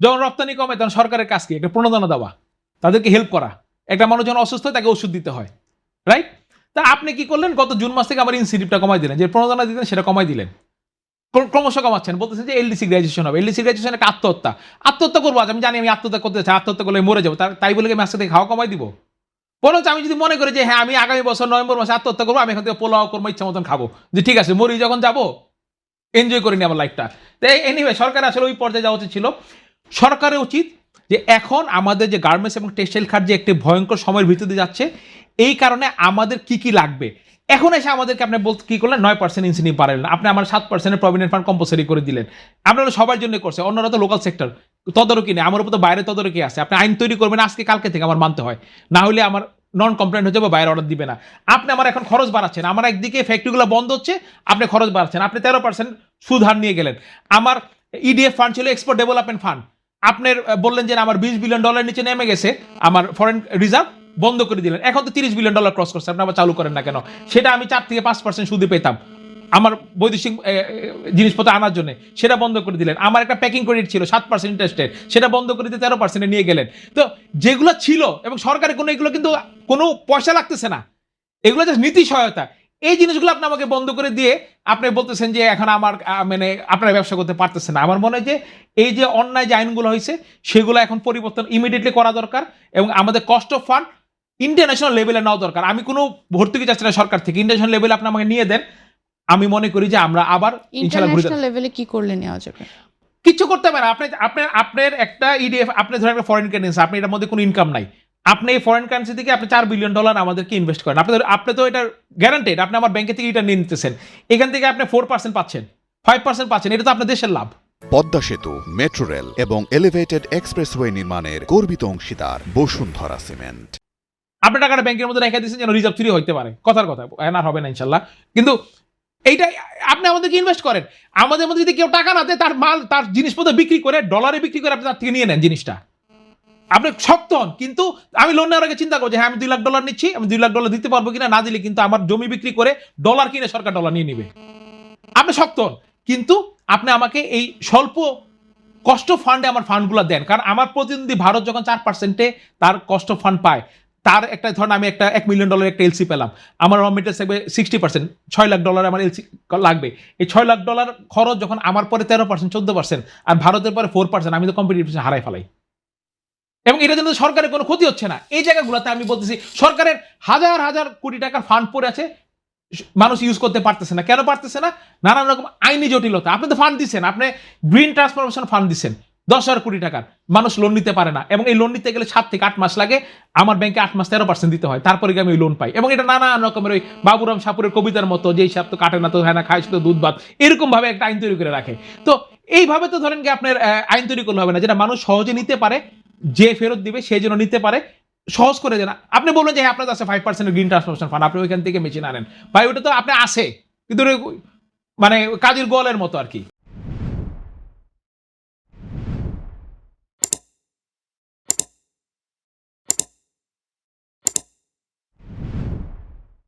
যখন রপ্তানি কমে তখন সরকারের কাজ কি? একটা প্রণোদনা দেওয়া, তাদেরকে হেল্প করা। একটা মানুষ যখন অসুস্থ হয় তাকে ওষুধ দিতে হয়, রাইট? তা আপনি কি করলেন? গত জুন মাস থেকে আমার ইনসেন্টিভটা কমাই দিলেন, যে প্রণোদনা দিতেন সেটা কমাই দিলেন, ক্রমশ কমাচ্ছেন, বলতেছেন যে এলডিসি গ্র্যাজুয়েশন হবে। এলডিসি গ্র্যাজুয়েশন একটা আত্মহত্যা করবো। আজ আমি জানি আমি আত্মহত্যা করতে চাই, আত্মহত্যা করলে মরে যাবো, তাই বলে আমি আজকে থেকে খাওয়া কমাই দিব? বরঞ্চ আমি যদি মনে করি যে হ্যাঁ আমি আগামী বছর নভেম্বর মাসে আত্মহত্যা করবো, আমি এখান থেকে পোলাও করবো, ইচ্ছা মতন খাবো, যে ঠিক আছে মরি যখন যাবো এনজয় করিনি আমার লাইফটা। তাই এনিওয়ে সরকার আসলে ওই পর্যায়ে যাওয়া উচিত ছিল। সরকারের উচিত যে এখন আমাদের যে গার্মেন্টস এবং টেক্সটাইল খাত যে একটি ভয়ঙ্কর সময়ের ভিতরে যাচ্ছে, এই কারণে আমাদের কি কি লাগবে, এখন এসে আমাদেরকে আপনি বলতে কি করলেন? 9% ইনসেন্টিভ বাড়ালেন, আপনি আমার 7% প্রভিডেন্ট ফান্ড কম্পালসারি করে দিলেন। আপনারা সবার জন্য করছে, অন্যরা তো লোকাল সেক্টর তদারকি নেই, আমার উপর তো বাইরে তদারকি আছে। আপনি আইন তৈরি করবেন আজকে কালকে থেকে আমার মানতে হয়, না হলে আমার নন কমপ্লেন্ট হয়ে যাবে, বাইরে অর্ডার দিবে না। আপনি আমার এখন খরচ বাড়াচ্ছেন, আমার একদিকে ফ্যাক্টরিগুলো বন্ধ হচ্ছে, আপনি খরচ বাড়াচ্ছেন, আপনি 13% সুদ হার নিয়ে গেলেন। আমার ইডিএফ ফান্ড ছিল এক্সপোর্ট ডেভেলপমেন্ট ফান্ড, আপনার বললেন যে আমার $20 বিলিয়ন নিচে নেমে গেছে আমার ফরেন রিজার্ভ, বন্ধ করে দিলেন। এখন তো $30 বিলিয়ন ক্রস করছে, আপনি আবার চালু করেন না কেন? সেটা আমি 4 থেকে 5% সুদে পেতাম আমার বৈদেশিক জিনিসপত্র আনার জন্য, সেটা বন্ধ করে দিলেন। আমার একটা প্যাকিং ক্রেডিট ছিল 7% ইন্টারেস্টের, সেটা বন্ধ করে দিয়ে 13% নিয়ে গেলেন। তো যেগুলো ছিল, এবং সরকারের কোনো এগুলো কিন্তু কোনো পয়সা লাগতেছে না, এগুলো জাস্ট নীতি সহায়তা। এই জিনিসগুলো আপনি আমাকে বন্ধ করে দিয়ে আপনি বলতেছেন যে এখন আমার মানে আপনারা ব্যবসা করতে পারতেছেন না। আমার মনে হয় যে এই যে অন্যায় যে আইনগুলো হয়েছে সেগুলো এখন পরিবর্তন ইমিডিয়েটলি করা দরকার, এবং আমাদের কস্ট অফ ফান্ড ইন্টারন্যাশনাল লেভেলে নেওয়া দরকার। আমি কোনো ভর্তুকি চাচ্ছি না সরকার থেকে, ইন্টারন্যাশনাল লেভেলে আপনি আমাকে নিয়ে দেন, আমি মনে করি যে আমরা আবার ইনশাআল্লাহ ইন্টারন্যাশনাল লেভেলে কি করলে নেওয়া যাবে? কিছু করতে পারেন। আপনার একটা ইডিএফ, আপনি ধরেন একটা ফরেন কারেন্সি, আপনি এটার মধ্যে কোনো ইনকাম নাই, আপনি এই ফরেন কারেন্সি থেকে আপনি $4 বিলিয়ন আমাদেরকে ইনভেস্ট করেন, আপনি তো এটা গ্যারান্টেড, আপনি আমার ব্যাংকে থেকে এটা নিয়ে নিতেছেন, এখান থেকে আপনি 4% পাচ্ছেন, 5% পাচ্ছেন, এটা তো আপনার দেশের লাভ। পদ্মা সেতু, মেট্রো রেল এবং এলিভেটেড এক্সপ্রেসওয়ে নির্মাণের গর্বিত অংশীদার বসুন্ধরা সিমেন্ট। আপনি টাকাটা ব্যাংকের মধ্যে রেখে দিয়েছেন যেন রিজার্ভ চুরি হইতে পারে, কথার কথা আর হবে না ইনশাল্লাহ। কিন্তু এইটা আপনি আমাদেরকে ইনভেস্ট করেন, আমাদের মধ্যে যদি কেউ টাকা না দেয়, তার মাল তার জিনিসপত্র বিক্রি করে ডলারে বিক্রি করে আপনি তার থেকে নিয়ে নেন জিনিসটা, আপনি শক্ত হন। কিন্তু আমি লোন নেওয়ার আগে চিন্তা করছি, হ্যাঁ আমি $2 লাখ নিচ্ছি, আমি $2 লাখ দিতে পারবো কিনা, না দিলে কিন্তু আমার জমি বিক্রি করে ডলার কিনে সরকার ডলার নিয়ে নিবে। আপনি শক্ত হন, কিন্তু আপনি আমাকে এই স্বল্প কষ্ট ফান্ডে আমার ফান্ডগুলো দেন, কারণ আমার প্রতিনিধি ভারত যখন 4% তার কষ্ট ফান্ড পায়, তার একটা ধরেন আমি একটা $1 মিলিয়ন একটা এলসি পেলাম, আমার রেমিটেন্স থাকবে 60%, $6 লাখ আমার এলসি লাগবে। এই $6 লাখ খরচ যখন আমার পরে 13%, 14%, আর ভারতের পরে 4%, আমি তো কম্পিটিশন হারাই ফেলাই, এবং এটা জন্য সরকারের কোনো ক্ষতি হচ্ছে না। এই জায়গাগুলোতে আমি বলতেছি সরকারের হাজার হাজার কোটি টাকার ফান্ড পড়ে আছে, মানুষ ইউজ করতে পারতেছে না। কেন পারতেছে না? নানান রকম আইনি জটিলতা। আপনি তো ফান্ড দিচ্ছেন, আপনি গ্রিন ট্রান্সফরমেশন ফান্ড দিচ্ছেন $10,000 কোটি টাকার, মানুষ লোন নিতে পারে না, এবং এই লোন নিতে গেলে 7 থেকে 8 মাস লাগে, আমার ব্যাংকে 8 মাস 13% দিতে হয়, তারপরে আমি ওই লোন পাই। এবং এটা নানান রকমের ওই বাবুরাম সাপুরের কবিতার মতো, যে এই সাপ তো কাটে না তো হ্যাঁ না খায় শুধু দুধ ভাত, এরকম ভাবে একটা আইন তৈরি করে রাখে। তো এইভাবে তো ধরেন কি আপনার আইন তৈরি করলে হবে না, যেটা মানুষ সহজে নিতে পারে, যে ফেরত দিবে সে যেন নিতে পারে, সহজ করে দেন। আপনি বললেন যে হ্যাঁ আপনার কাছে 5% গ্রিন ট্রান্সফরমেশন ফান্ড, আপনি ওইখান থেকে মেশিন আনেন, ভাই ওটা তো আপনি আসে, কিন্তু মানে কাজের গোয়ালের মতো আর কি।